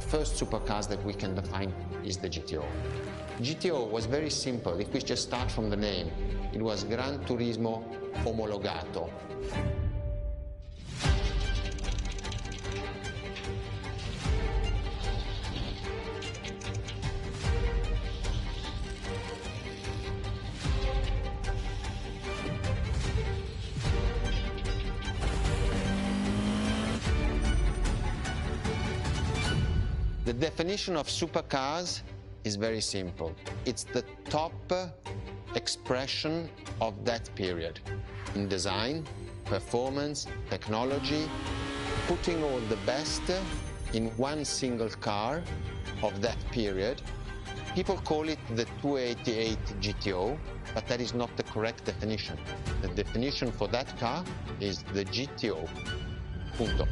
first supercars that we can define is the GTO. GTO was very simple. If we just start from the name, it was Gran Turismo Omologato. The definition of supercars is very simple. It's the top expression of that period in design, performance, technology, putting all the best in one single car of that period. People call it the 288 GTO, but that is not the correct definition. The definition for that car is the GTO. Punto.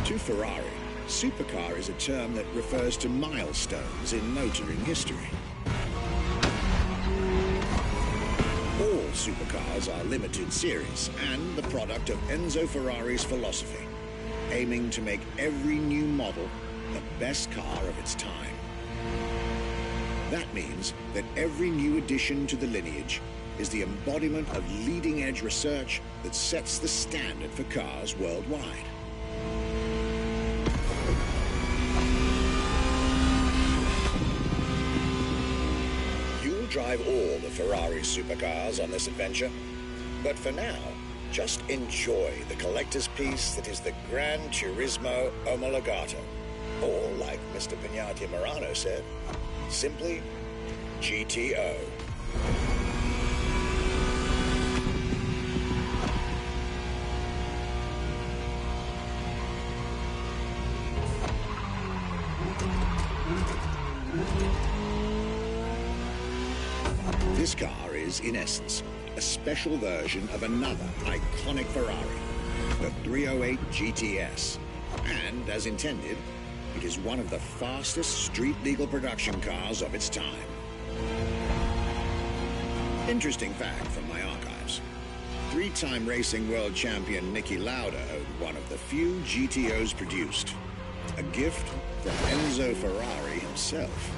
To Ferrari, supercar is a term that refers to milestones in motoring history. All supercars are limited series and the product of Enzo Ferrari's philosophy, aiming to make every new model the best car of its time. That means that every new addition to the lineage is the embodiment of leading-edge research that sets the standard for cars worldwide. Drive all the Ferrari supercars on this adventure, but for now, just enjoy the collector's piece that is the Gran Turismo Omologato, or like Mr. Pignati Morano said, simply GTO. This car is, in essence, a special version of another iconic Ferrari, the 308 GTS. And, as intended, it is one of the fastest street-legal production cars of its time. Interesting fact from my archives. Three-time racing world champion Niki Lauda owned one of the few GTOs produced. A gift from Enzo Ferrari himself.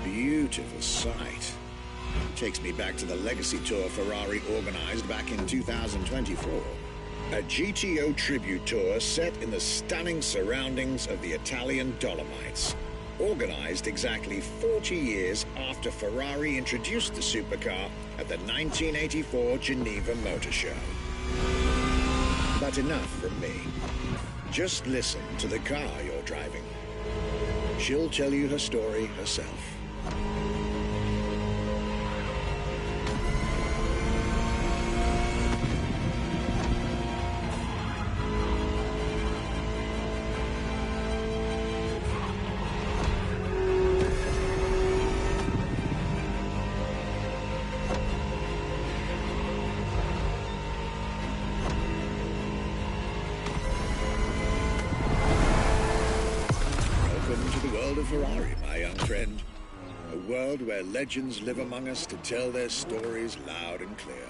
Beautiful sight. Takes me back to the Legacy Tour Ferrari organized back in 2024. A GTO tribute tour set in the stunning surroundings of the Italian Dolomites. Organized exactly 40 years after Ferrari introduced the supercar at the 1984 Geneva Motor Show. But enough from me. Just listen to the car you're driving. She'll tell you her story herself. world of Ferrari, my young friend. A world where legends live among us to tell their stories loud and clear.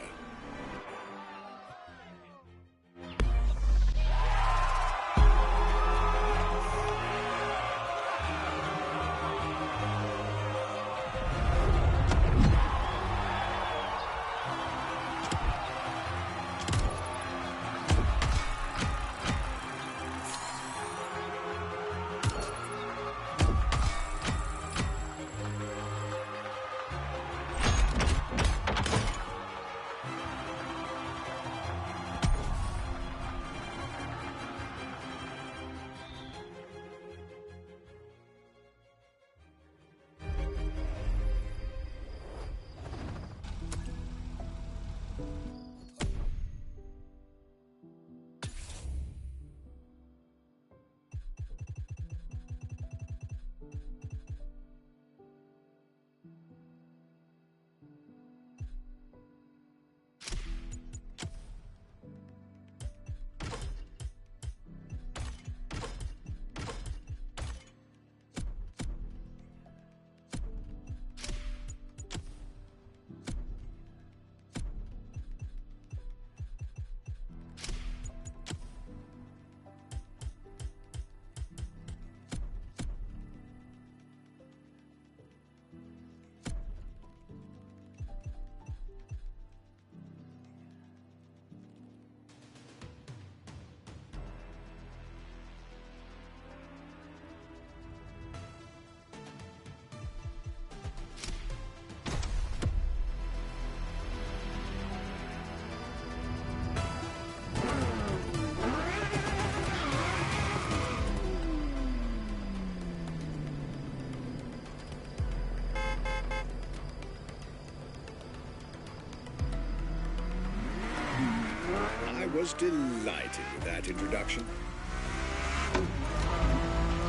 I was delighted with that introduction.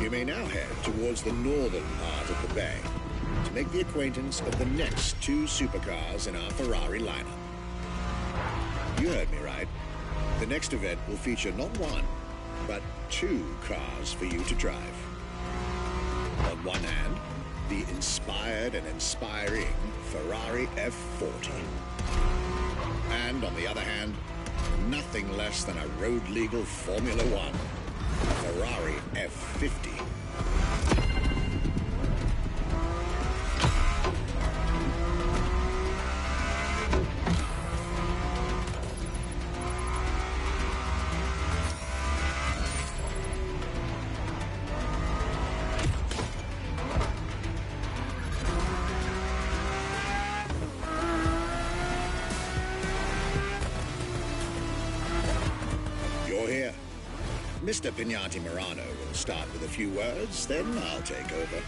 You may now head towards the northern part of the bay to make the acquaintance of the next two supercars in our Ferrari lineup. You heard me right. The next event will feature not one, but two cars for you to drive. On one hand, the inspired and inspiring Ferrari F40. And on the other hand, nothing less than a road-legal Formula One, Ferrari F50. Mr. Pignati Morano will start with a few words, then I'll take over.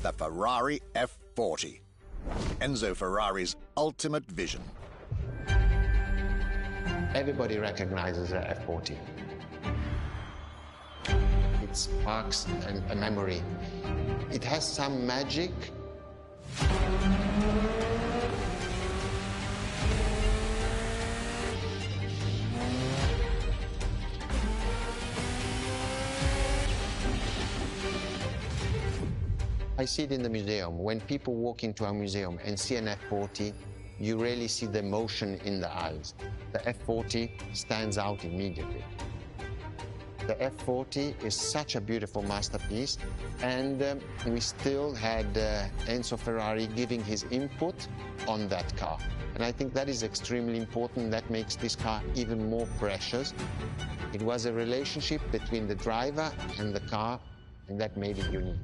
The Ferrari F40, Enzo Ferrari's ultimate vision. Everybody recognizes the F40. It sparks a memory. It has some magic. I see it in the museum. When people walk into a museum and see an F40, you really see the emotion in the eyes. The F40 stands out immediately. The F40 is such a beautiful masterpiece, and we still had Enzo Ferrari giving his input on that car. And I think that is extremely important. That makes this car even more precious. It was a relationship between the driver and the car, and that made it unique.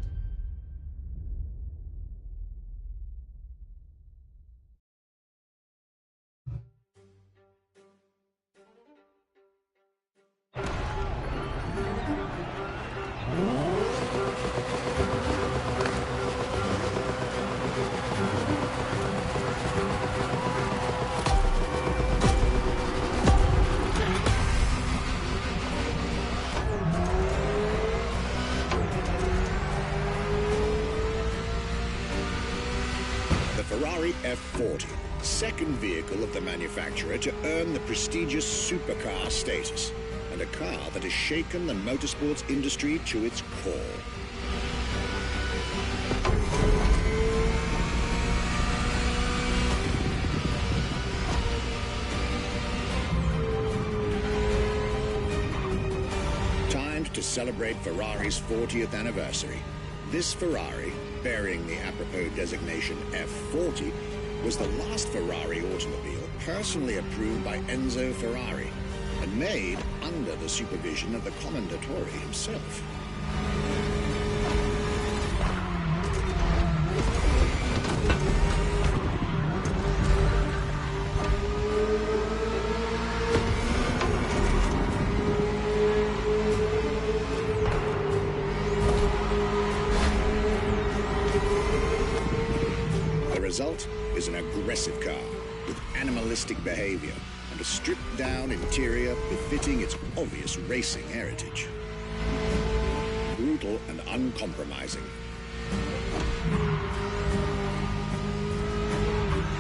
Ferrari F40, second vehicle of the manufacturer to earn the prestigious supercar status, and a car that has shaken the motorsports industry to its core. Timed to celebrate Ferrari's 40th anniversary, this Ferrari, bearing the apropos designation F40, was the last Ferrari automobile personally approved by Enzo Ferrari and made under the supervision of the Commendatore himself. The result is an aggressive car with animalistic behavior and a stripped-down interior befitting its obvious racing heritage. Brutal and uncompromising.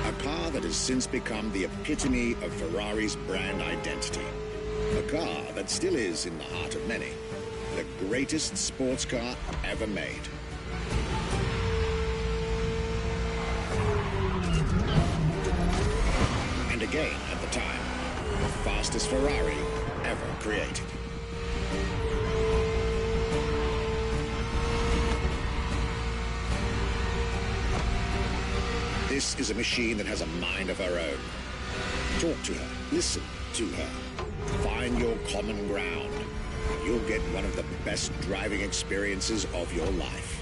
A car that has since become the epitome of Ferrari's brand identity. A car that still is in the heart of many, the greatest sports car ever made. And again, at the time, the fastest Ferrari ever created. This is a machine that has a mind of her own. Talk to her, listen to her, find your common ground. You'll get one of the best driving experiences of your life.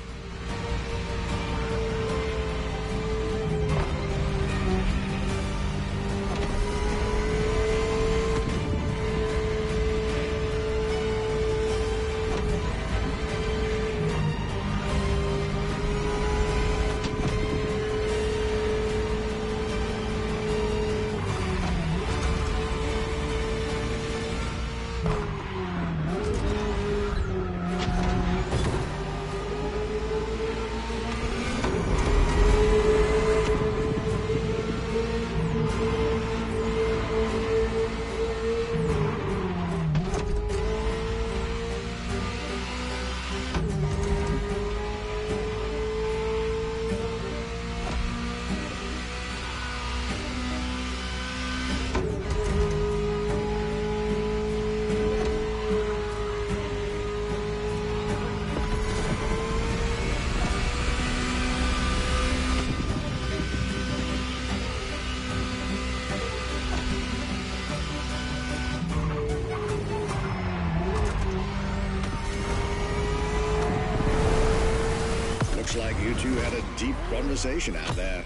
Looks like you two had a deep conversation out there.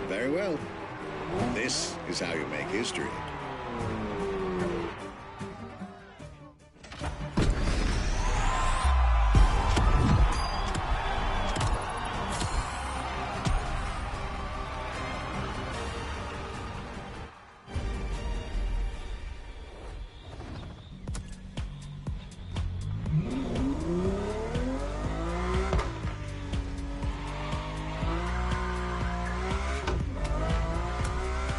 Very well. This is how you make history.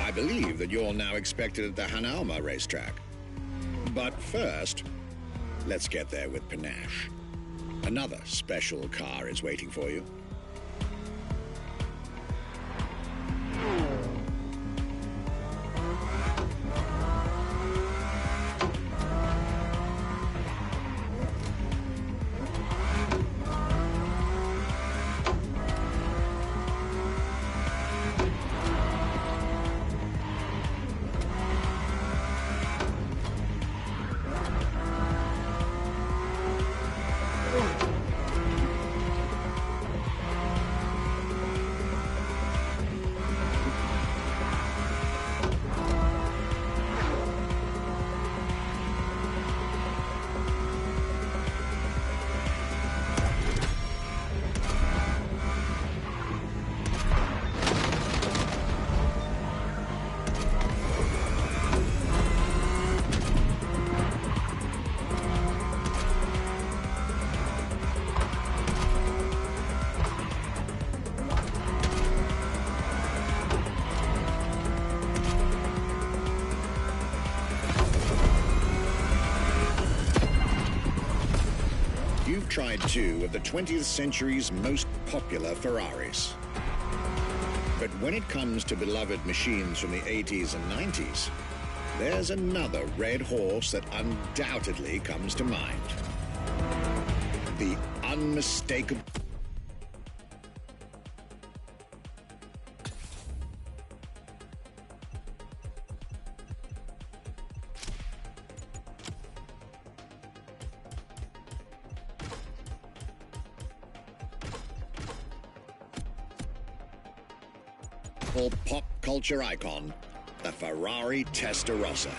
I believe that you're now expected at the Hanalma racetrack. But first, let's get there with panache. Another special car is waiting for you. You've tried two of the 20th century's most popular Ferraris. But when it comes to beloved machines from the 80s and 90s, there's another red horse that undoubtedly comes to mind. The unmistakable... pop culture icon, the Ferrari Testarossa.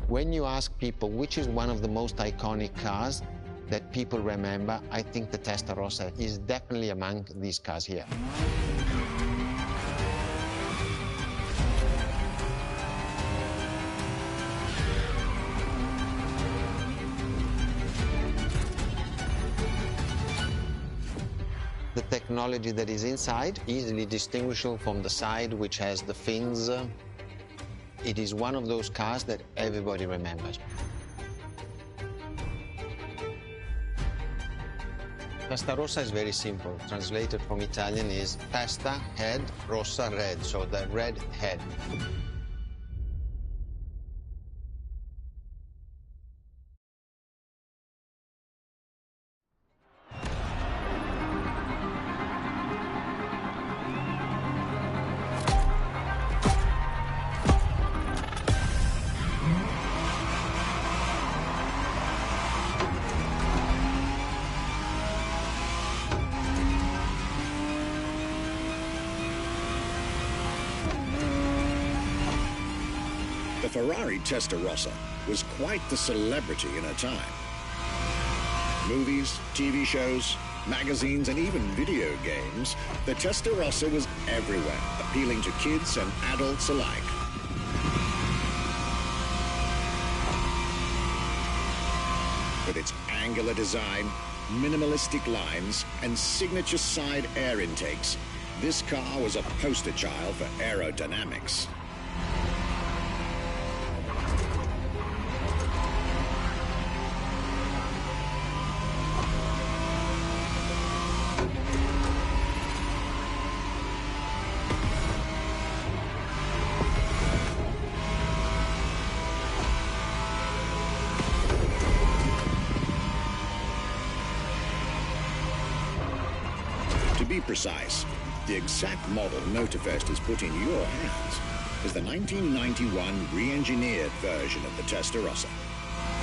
When you ask people which is one of the most iconic cars that people remember, I think the Testarossa is definitely among these cars here. The technology that is inside, easily distinguishable from the side which has the fins. It is one of those cars that everybody remembers. Testarossa is very simple. Translated from Italian is testa, head, rossa, red, so the red head. The Ferrari Testarossa was quite the celebrity in her time. Movies, TV shows, magazines, and even video games, the Testarossa was everywhere, appealing to kids and adults alike. With its angular design, minimalistic lines, and signature side air intakes, this car was a poster child for aerodynamics. precise, the exact model Motorfest has put in your hands is the 1991 re-engineered version of the Testarossa,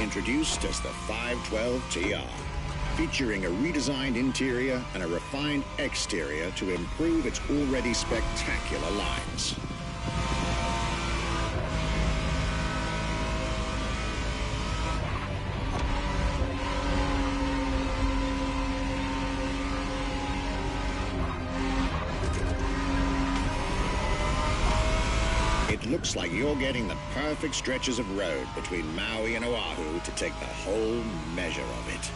introduced as the 512 TR, featuring a redesigned interior and a refined exterior to improve its already spectacular lines. It looks like you're getting the perfect stretches of road between Maui and Oahu to take the whole measure of it.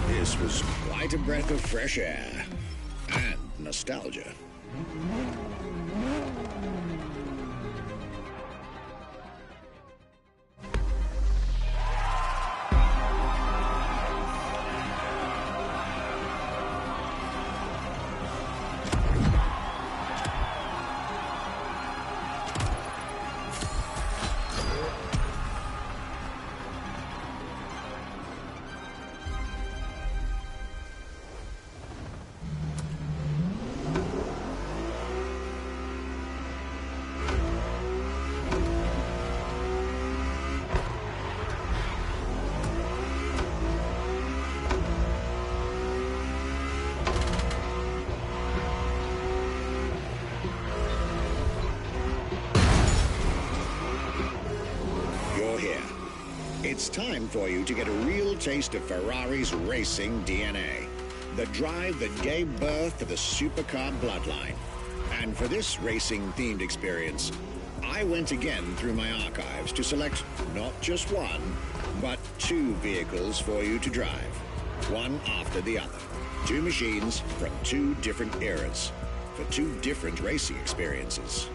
This was quite a breath of fresh air and nostalgia. It's time for you to get a real taste of Ferrari's racing DNA, the drive that gave birth to the supercar bloodline. And for this racing-themed experience, I went again through my archives to select not just one, but two vehicles for you to drive, one after the other. Two machines from two different eras, for two different racing experiences.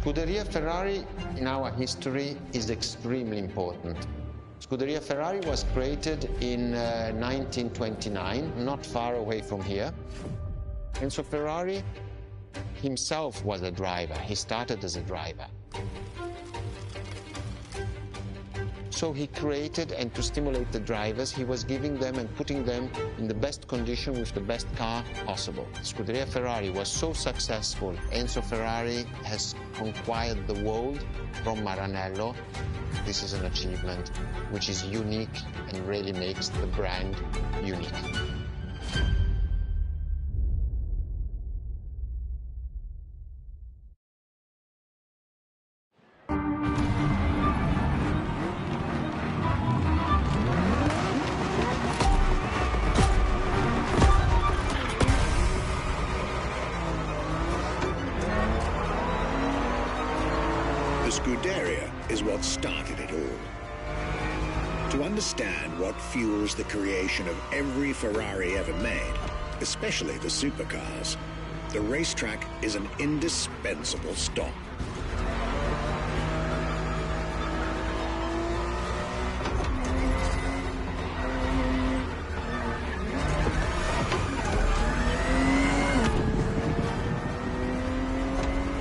Scuderia Ferrari in our history is extremely important. Scuderia Ferrari was created in 1929, not far away from here. And so Ferrari himself was a driver. He started as a driver. So he created, and to stimulate the drivers, he was giving them and putting them in the best condition with the best car possible. Scuderia Ferrari was so successful. Enzo Ferrari has conquered the world from Maranello. This is an achievement which is unique and really makes the brand unique. The Scuderia is what started it all. To understand what fuels the creation of every Ferrari ever made, especially the supercars, the racetrack is an indispensable stop.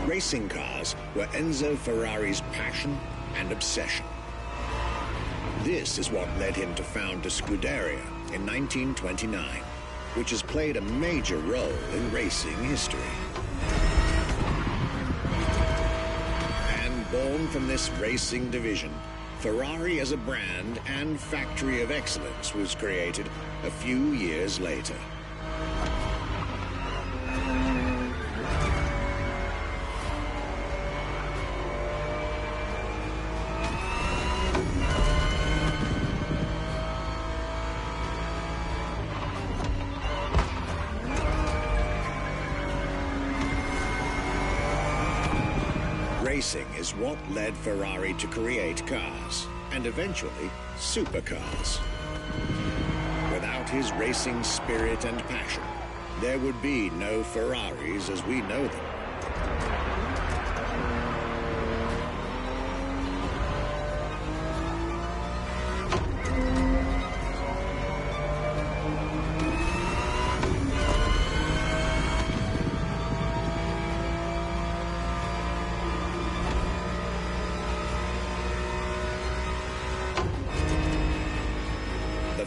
Racing cars were Enzo Ferrari's passion and obsession. This is what led him to found the Scuderia in 1929, which has played a major role in racing history. And born from this racing division, Ferrari as a brand and factory of excellence was created a few years later. Racing is what led Ferrari to create cars, and eventually supercars. Without his racing spirit and passion, there would be no Ferraris as we know them.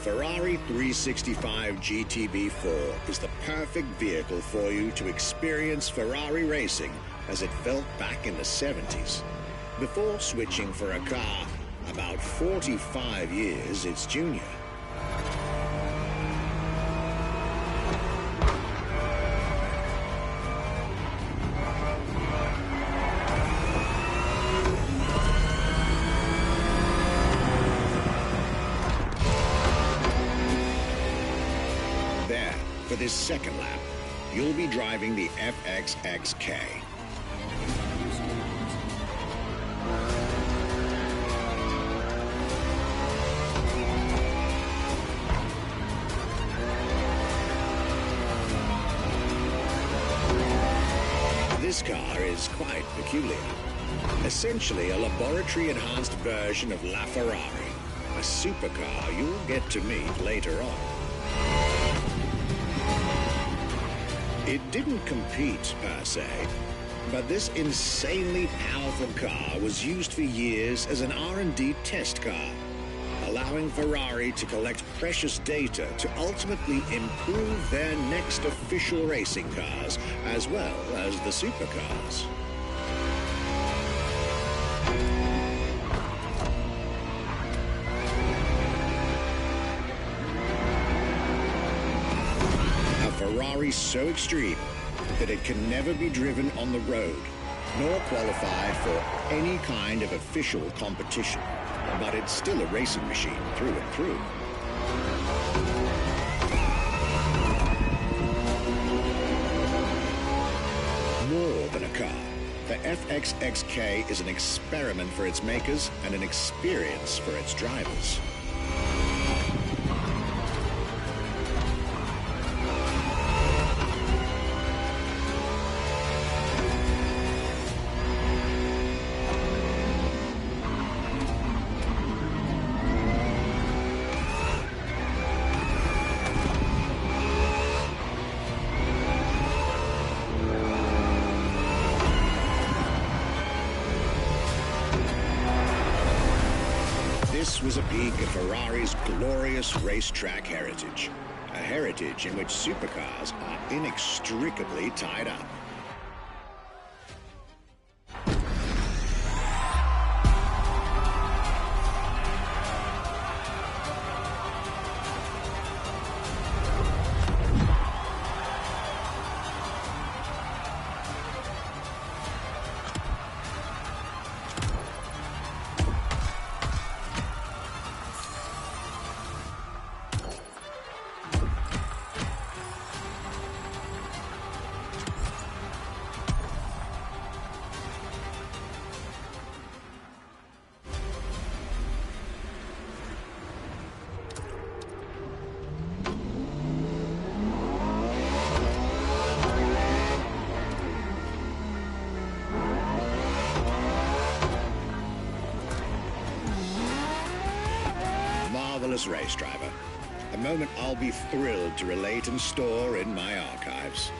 Ferrari 365 GTB4 is the perfect vehicle for you to experience Ferrari racing as it felt back in the 70s, before switching for a car about 45 years its junior. For this second lap, you'll be driving the FXXK. This car is quite peculiar. Essentially a laboratory-enhanced version of La Ferrari, a supercar you'll get to meet later on. It didn't compete, per se, but this insanely powerful car was used for years as an R&D test car, allowing Ferrari to collect precious data to ultimately improve their next official racing cars, as well as the supercars. Ferrari so extreme that it can never be driven on the road, nor qualify for any kind of official competition. But it's still a racing machine through and through. More than a car, the FXXK is an experiment for its makers and an experience for its drivers. This This was a peek at Ferrari's glorious racetrack heritage. A heritage in which supercars are inextricably tied up. Marvelous race driver. A moment I'll be thrilled to relate and store in my archives.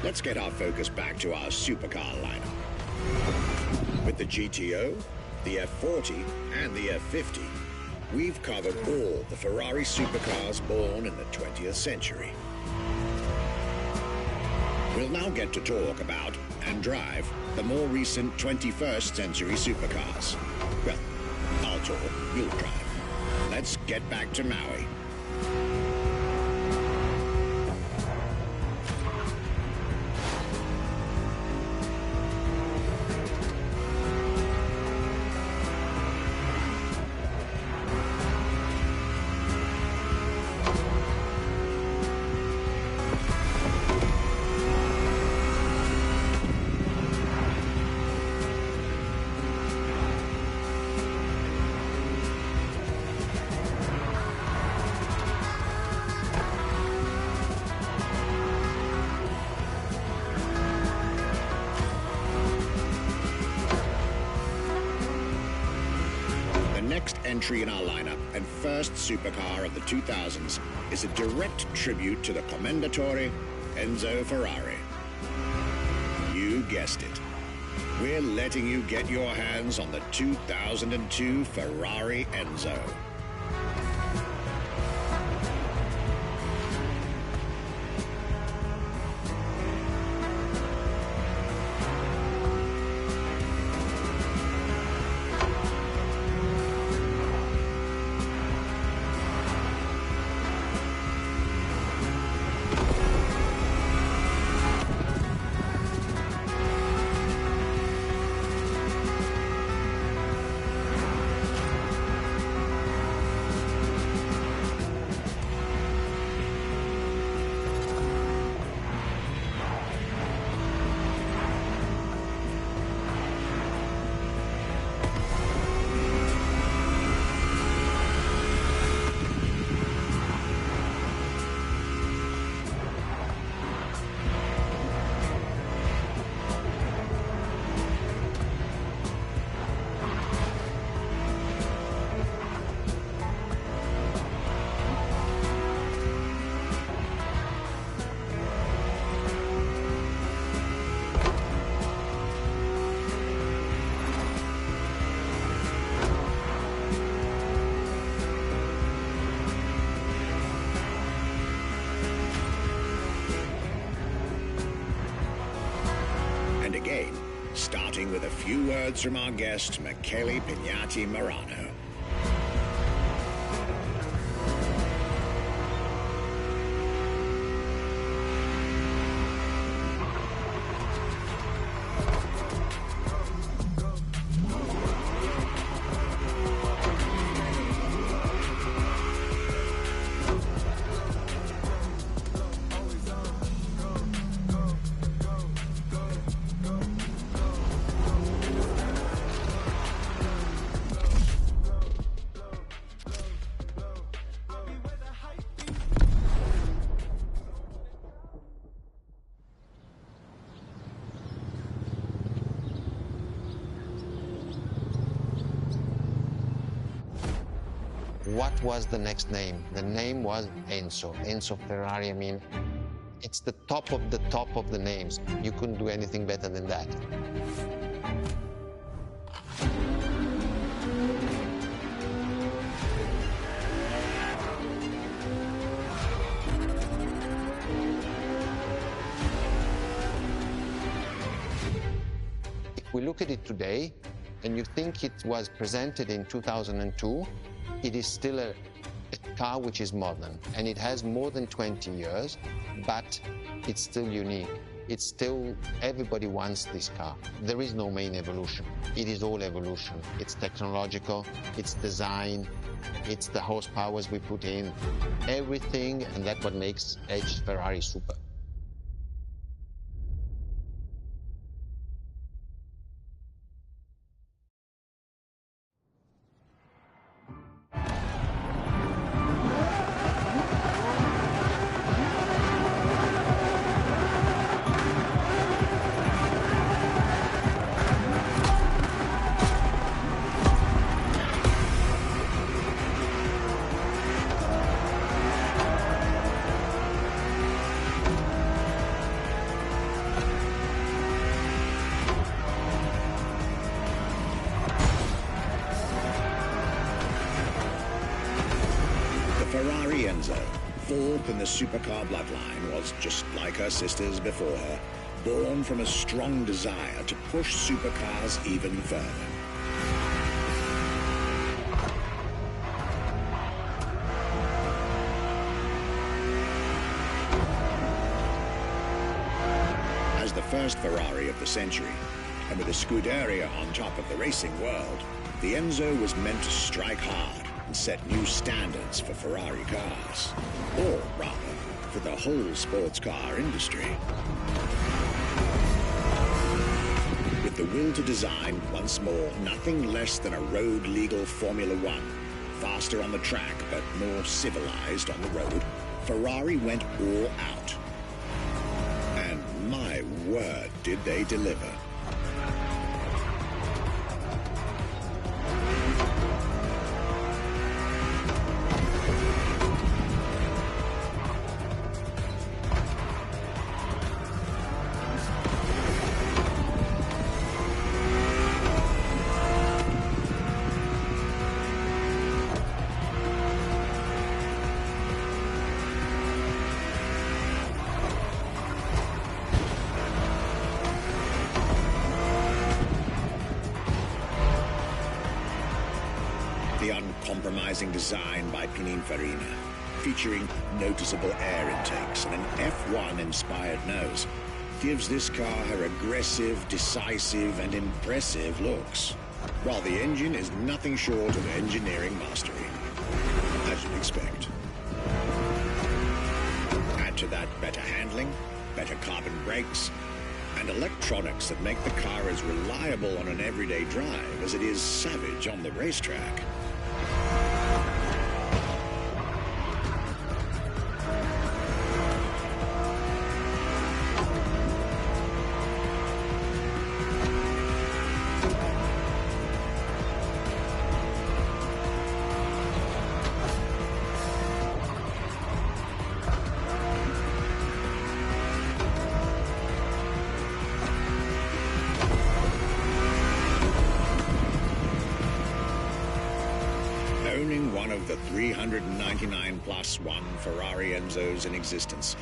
Let's get our focus back to our supercar lineup. With the GTO, the F40, and the F50, we've covered all the Ferrari supercars born in the 20th century. We'll now get to talk about and drive the more recent 21st century supercars. Well, I'll talk, you'll drive. Let's get back to Maui. Entry in our lineup and first supercar of the 2000s is a direct tribute to the Commendatore Enzo Ferrari. You guessed it. We're letting you get your hands on the 2002 Ferrari Enzo. starting with a few words from our guest, Michele Pignati Marano. What was the next name? The name was Enzo. Enzo Ferrari, I mean, it's the top of the names. You couldn't do anything better than that. If we look at it today, and you think it was presented in 2002, it is still a car which is modern, and it has more than 20 years, but it's still unique. It's still, everybody wants this car. There is no main evolution. It is all evolution. It's technological, it's design, it's the horsepowers we put in, everything, and that's what makes Ferrari super. Ferrari Enzo, fourth in the supercar bloodline, was just like her sisters before her, born from a strong desire to push supercars even further. As the first Ferrari of the century, and with a Scuderia on top of the racing world, the Enzo was meant to strike hard and set new standards for Ferrari cars, or rather, for the whole sports car industry. With the will to design, once more, nothing less than a road-legal Formula One, faster on the track but more civilized on the road, Ferrari went all out. And my word, did they deliver. The uncompromising design by Pininfarina, featuring noticeable air intakes and an F1-inspired nose, gives this car her aggressive, decisive, and impressive looks, while the engine is nothing short of engineering mastery, as you'd expect. Add to that better handling, better carbon brakes, and electronics that make the car as reliable on an everyday drive as it is savage on the racetrack. Owning one of the 399 plus one Ferrari Enzos in existence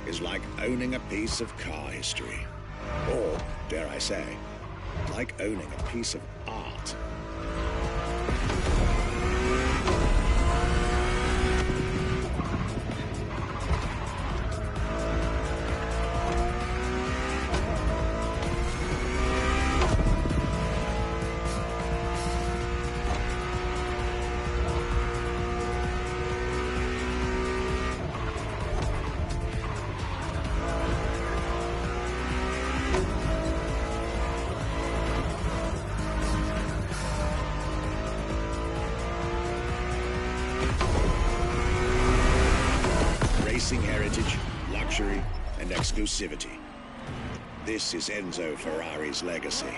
is like owning a piece of car history. Or, dare I say, like owning a piece of art. Racing heritage, luxury, and exclusivity. This is Enzo Ferrari's legacy.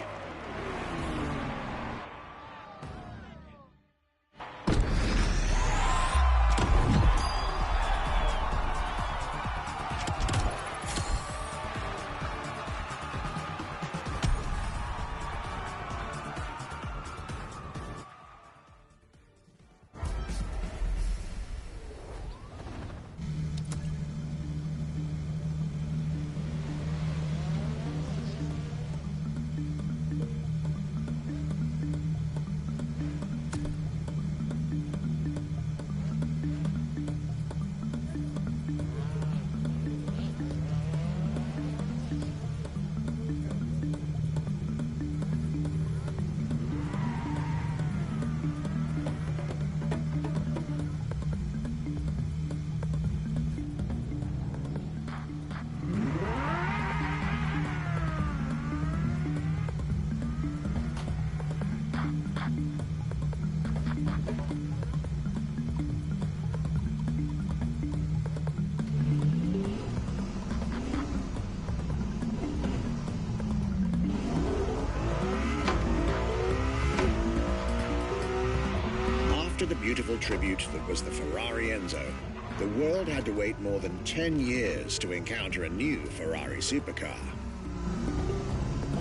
After the beautiful tribute that was the Ferrari Enzo, the world had to wait more than 10 years to encounter a new Ferrari supercar.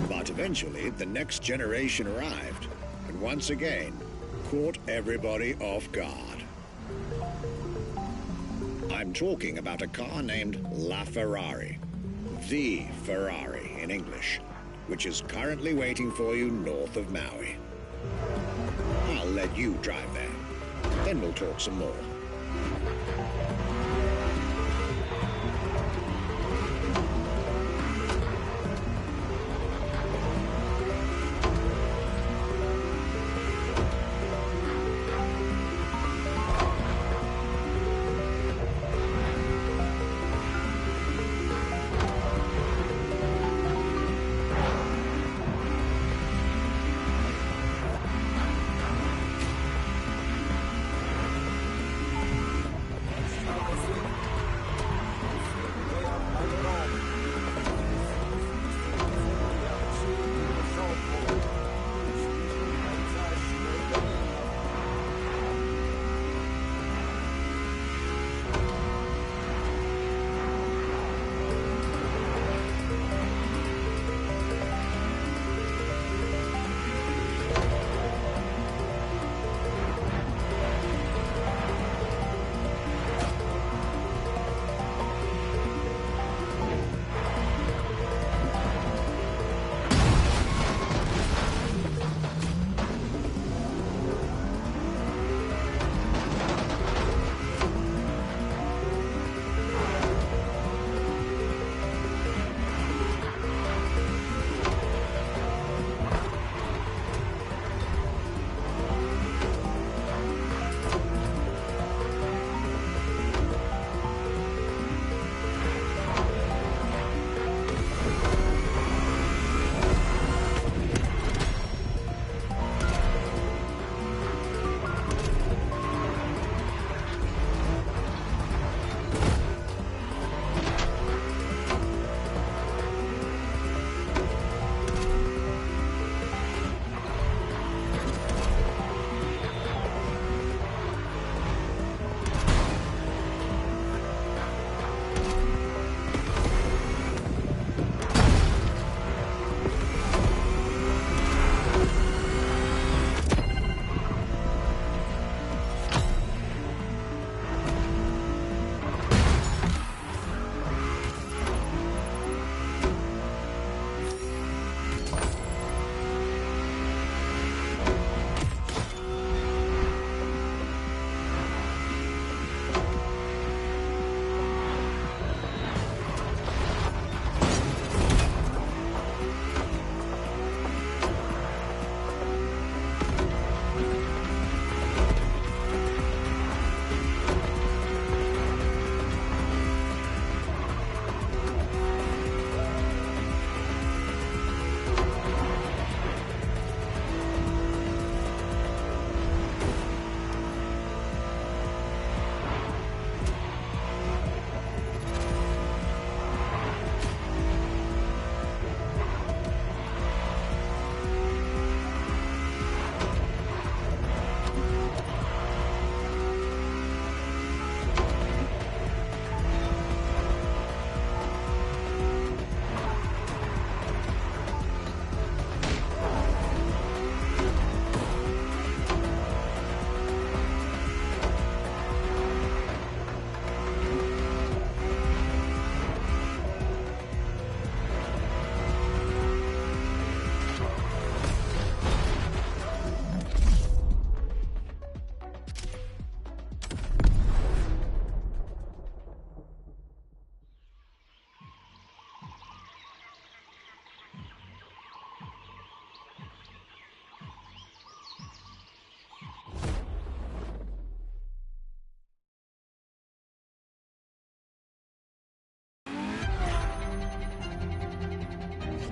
But eventually, the next generation arrived, and once again, caught everybody off guard. I'm talking about a car named La Ferrari, the Ferrari in English, which is currently waiting for you north of Maui. I'll let you drive there. Then we'll talk some more.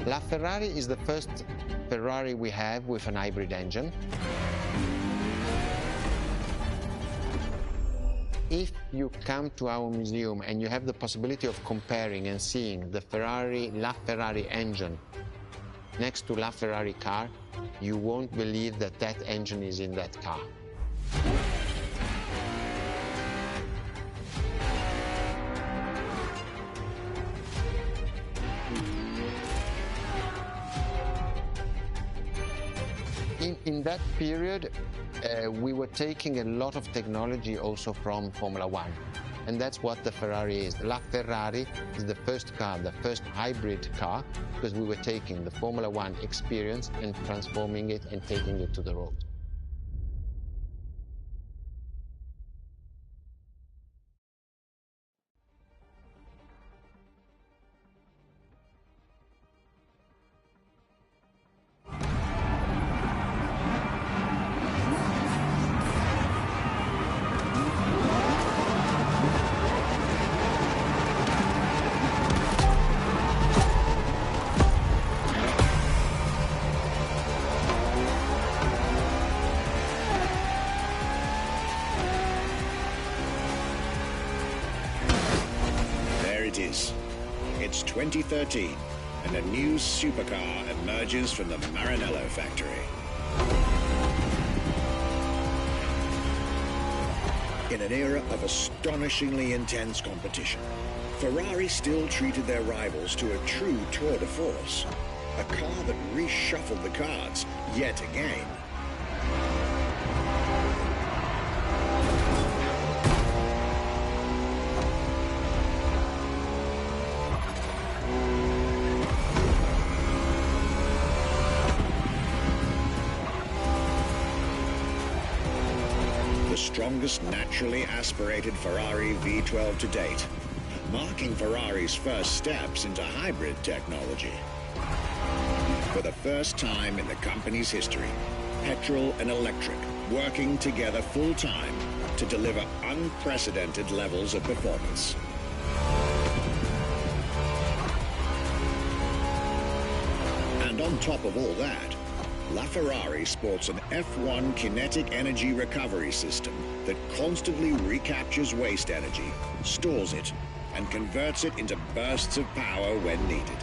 LaFerrari is the first Ferrari we have with an hybrid engine. If you come to our museum and you have the possibility of comparing and seeing the LaFerrari engine next to LaFerrari car, you won't believe that that engine is in that car. In that period, we were taking a lot of technology also from Formula One. And that's what the Ferrari is. LaFerrari is the first car, the first hybrid car, because we were taking the Formula One experience and transforming it and taking it to the road. It's 2013, and a new supercar emerges from the Maranello factory. In an era of astonishingly intense competition, Ferrari still treated their rivals to a true tour de force, a car that reshuffled the cards yet again. Strongest naturally aspirated Ferrari V12 to date, marking Ferrari's first steps into hybrid technology. For the first time in the company's history, petrol and electric working together full-time to deliver unprecedented levels of performance. And on top of all that, LaFerrari sports an F1 kinetic energy recovery system that constantly recaptures waste energy, stores it, and converts it into bursts of power when needed.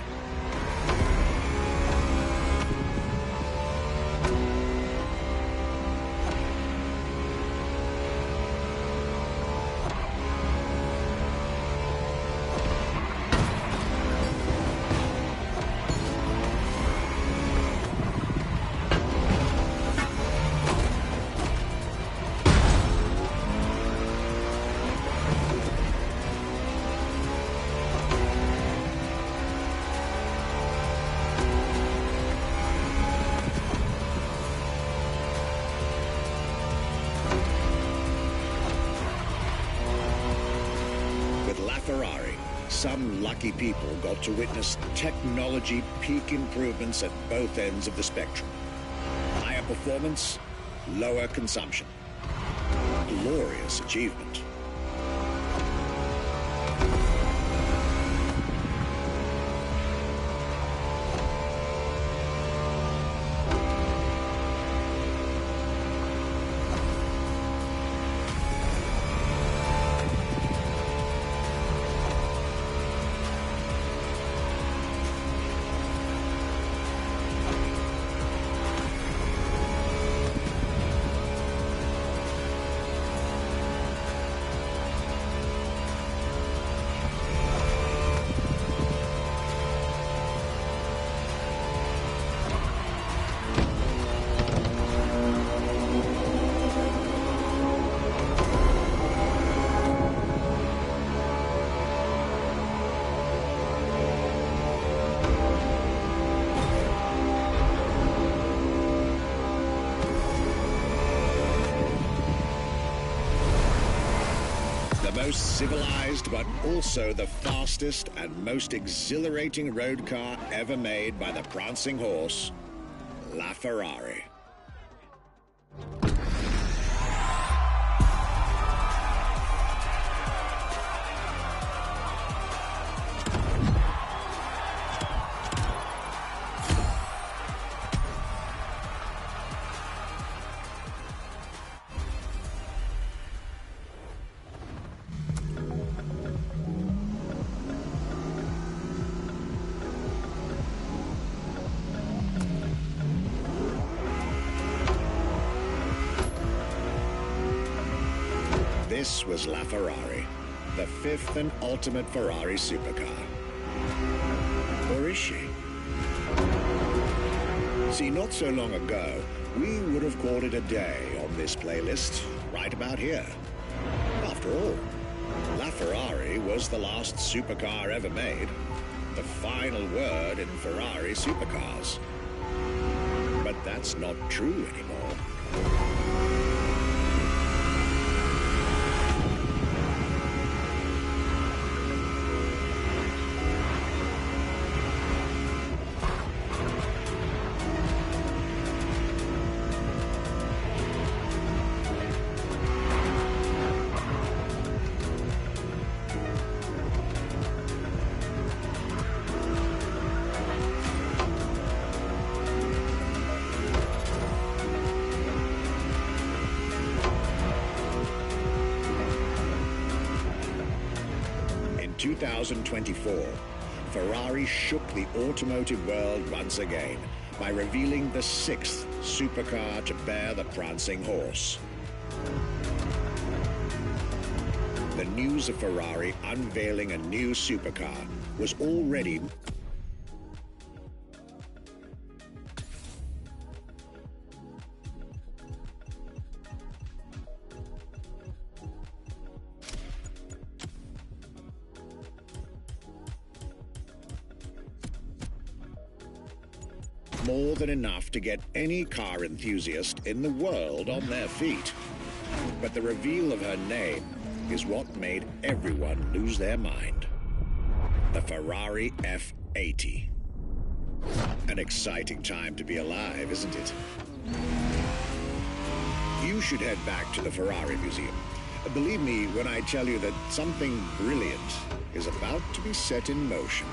Ferrari, some lucky people got to witness technology peak improvements at both ends of the spectrum. Higher performance, lower consumption. Glorious achievement. Most civilized, but also the fastest and most exhilarating road car ever made by the prancing horse, LaFerrari. This was La Ferrari, the fifth and ultimate Ferrari supercar. Or is she? See, not so long ago, we would have called it a day on this playlist, right about here. After all, La Ferrari was the last supercar ever made, the final word in Ferrari supercars. But that's not true anymore. In 2024, Ferrari shook the automotive world once again by revealing the sixth supercar to bear the prancing horse. The news of Ferrari unveiling a new supercar was already more than enough to get any car enthusiast in the world on their feet. But the reveal of her name is what made everyone lose their mind. The Ferrari F80. An exciting time to be alive, isn't it? You should head back to the Ferrari Museum. Believe me when I tell you that something brilliant is about to be set in motion.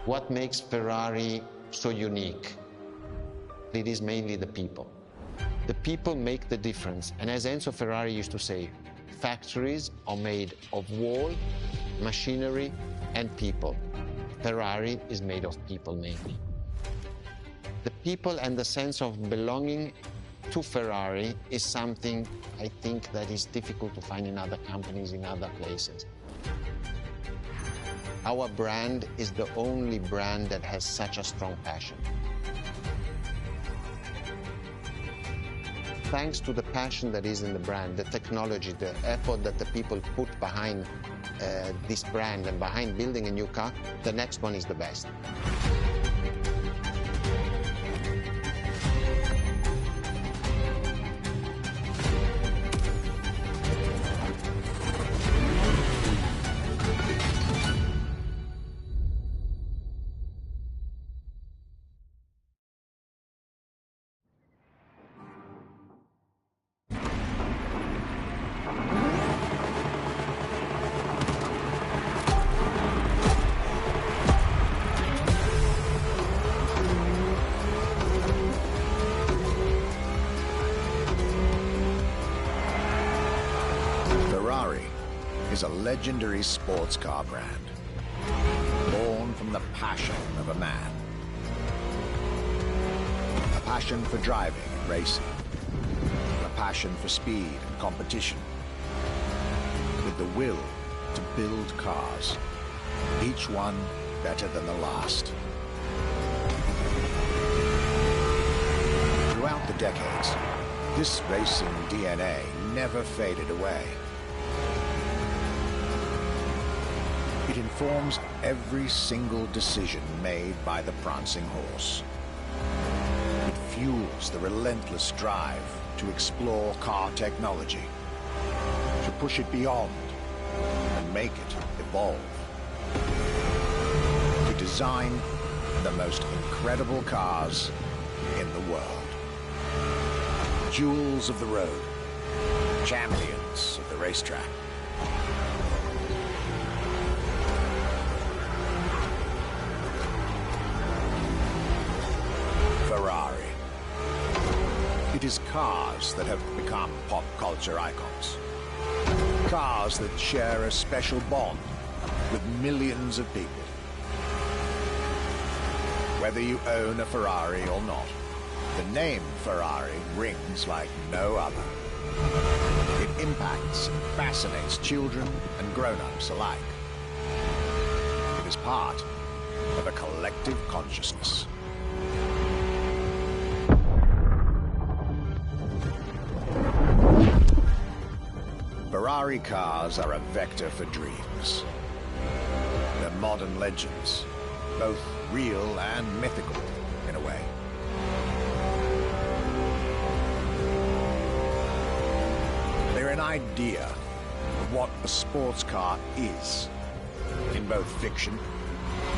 What makes Ferrari so unique? It is mainly the people. The people make the difference. And as Enzo Ferrari used to say, factories are made of wall, machinery, and people. Ferrari is made of people mainly. The people and the sense of belonging to Ferrari is something I think that is difficult to find in other companies, in other places. Our brand is the only brand that has such a strong passion. Thanks to the passion that is in the brand, the technology, the effort that the people put behind this brand and behind building a new car, the next one is the best. Ferrari is a legendary sports car brand, born from the passion of a man. A passion for driving and racing, a passion for speed and competition, with the will to build cars, each one better than the last. Throughout the decades, this racing DNA never faded away. It informs every single decision made by the prancing horse. It fuels the relentless drive to explore car technology, to push it beyond and make it evolve, to design the most incredible cars in the world. Jewels of the road, champions of the racetrack. Ferrari. It is cars that have become pop culture icons. Cars that share a special bond with millions of people. Whether you own a Ferrari or not, the name Ferrari rings like no other. It impacts and fascinates children and grown-ups alike. It is part of a collective consciousness. Ferrari cars are a vector for dreams. They're modern legends, both real and mythical in a way. They're an idea of what a sports car is, in both fiction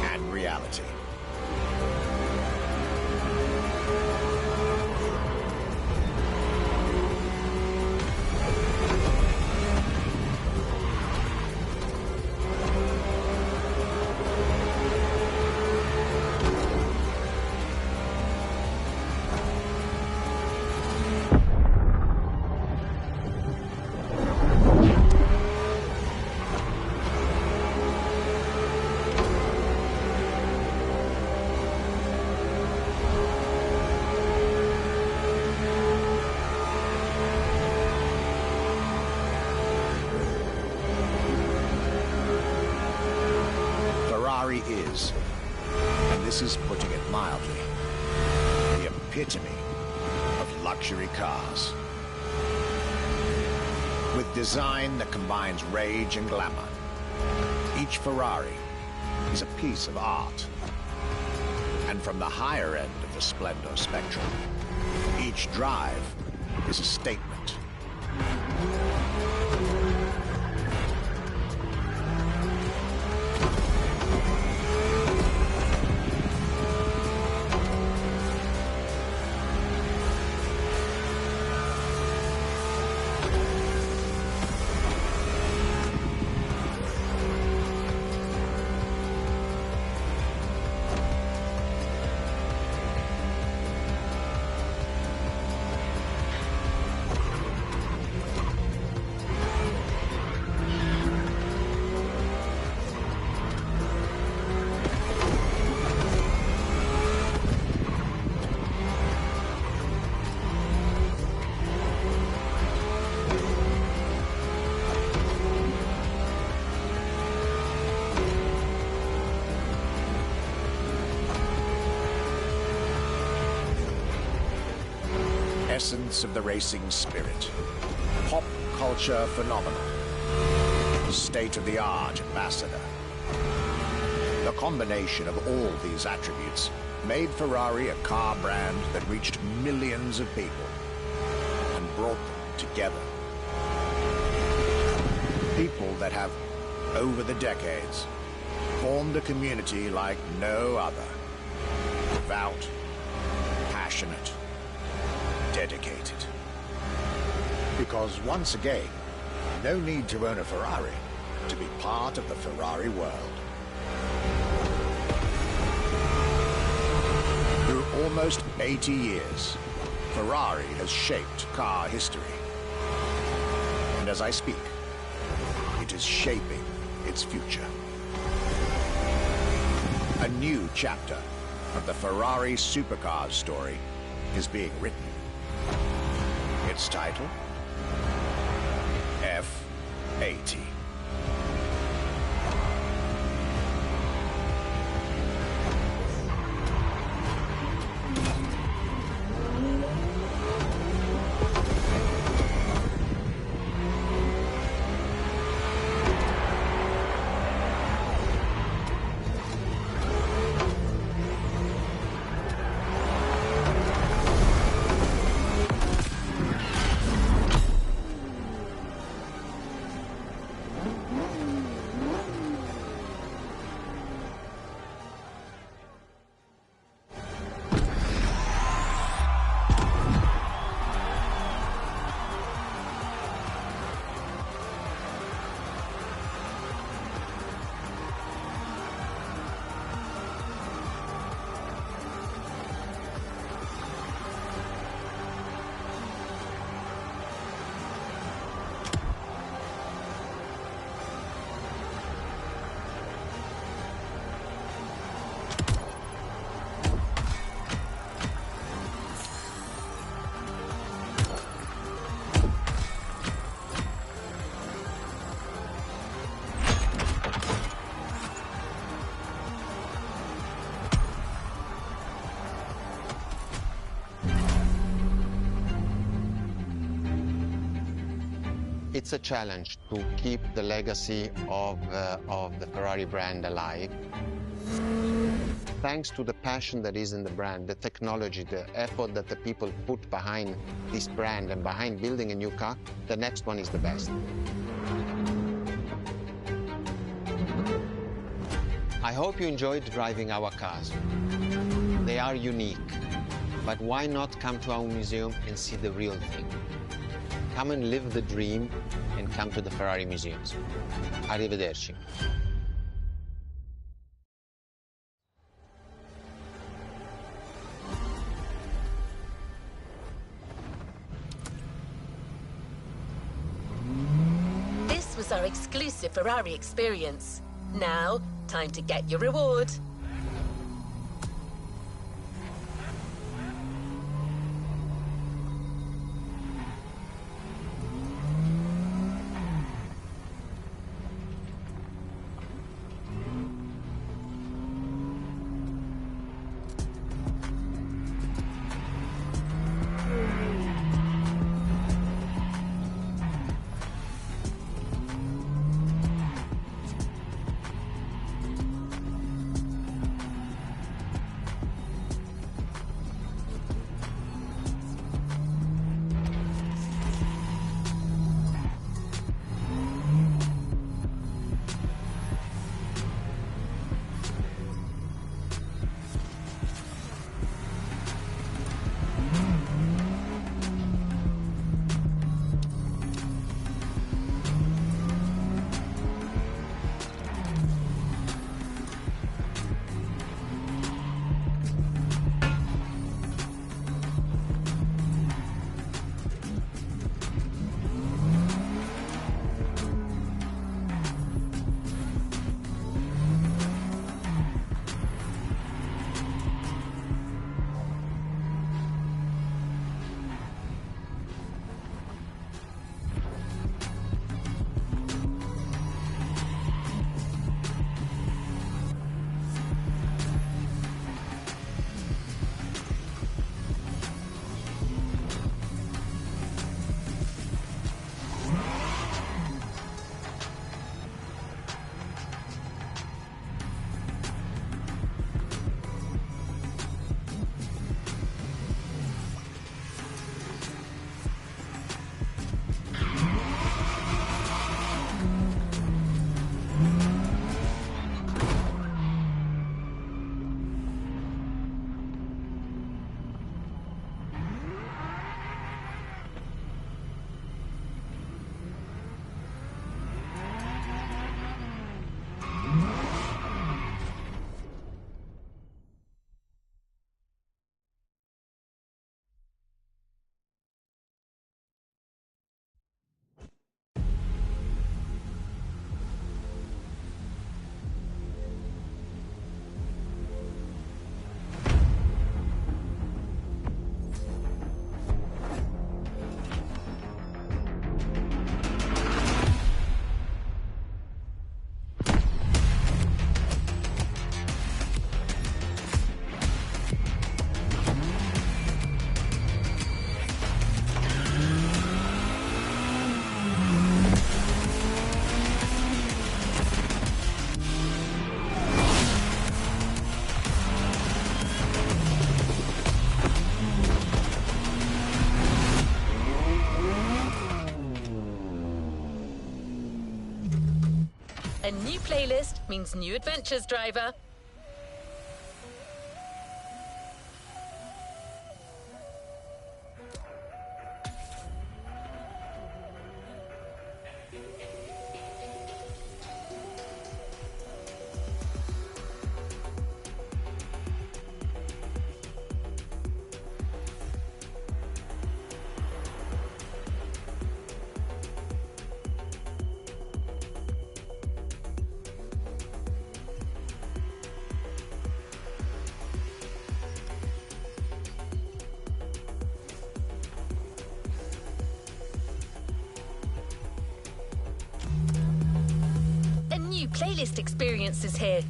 and reality. Is, and this is putting it mildly, the epitome of luxury cars. With design that combines rage and glamour, each Ferrari is a piece of art. And from the higher end of the splendor spectrum, each drive is a statement. Essence of the racing spirit, pop culture phenomenon, state-of-the-art ambassador. The combination of all these attributes made Ferrari a car brand that reached millions of people and brought them together. People that have, over the decades, formed a community like no other. Devout, passionate, dedicated. Because once again, no need to own a Ferrari to be part of the Ferrari world. Through almost 80 years, Ferrari has shaped car history. And as I speak, It is shaping its future. A new chapter of the Ferrari supercars story is being written. Its title? F80. It's a challenge to keep the legacy of the Ferrari brand alive. Thanks to the passion that is in the brand, the technology, the effort that the people put behind this brand and behind building a new car, the next one is the best. I hope you enjoyed driving our cars. They are unique, but why not come to our museum and see the real thing? Come and live the dream and come to the Ferrari museums. Arrivederci. This was our exclusive Ferrari experience. Now, time to get your reward. A new playlist means new adventures, driver. A new playlist experience is here.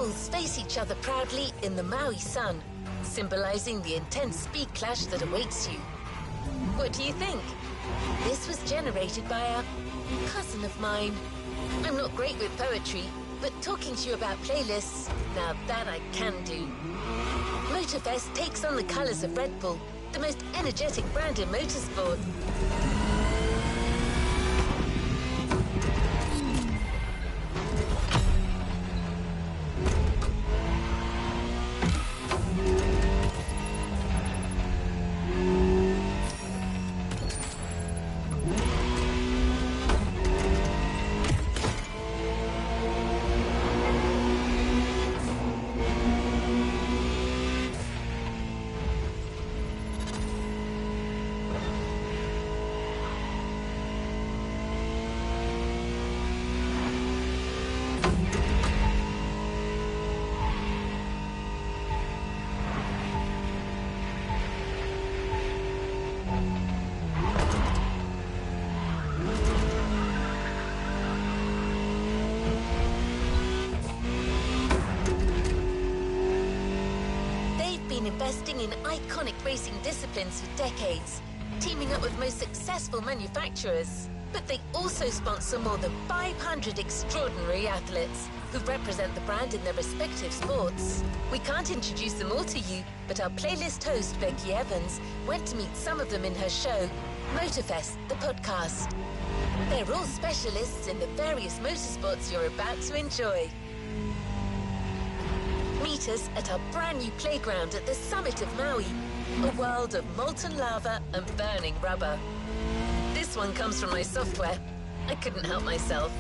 rivals face each other proudly in the Maui sun, symbolizing the intense speed clash that awaits you. What do you think? This was generated by a cousin of mine. I'm not great with poetry, but talking to you about playlists, now that I can do. Motorfest takes on the colors of Red Bull, the most energetic brand in motorsport. Investing in iconic racing disciplines for decades, teaming up with most successful manufacturers. But they also sponsor more than 500 extraordinary athletes who represent the brand in their respective sports. We can't introduce them all to you, but our playlist host, Becky Evans, went to meet some of them in her show, Motorfest, the podcast. They're all specialists in the various motorsports you're about to enjoy. Meet us at our brand new playground at the summit of Maui, a world of molten lava and burning rubber. This one comes from my software. I couldn't help myself.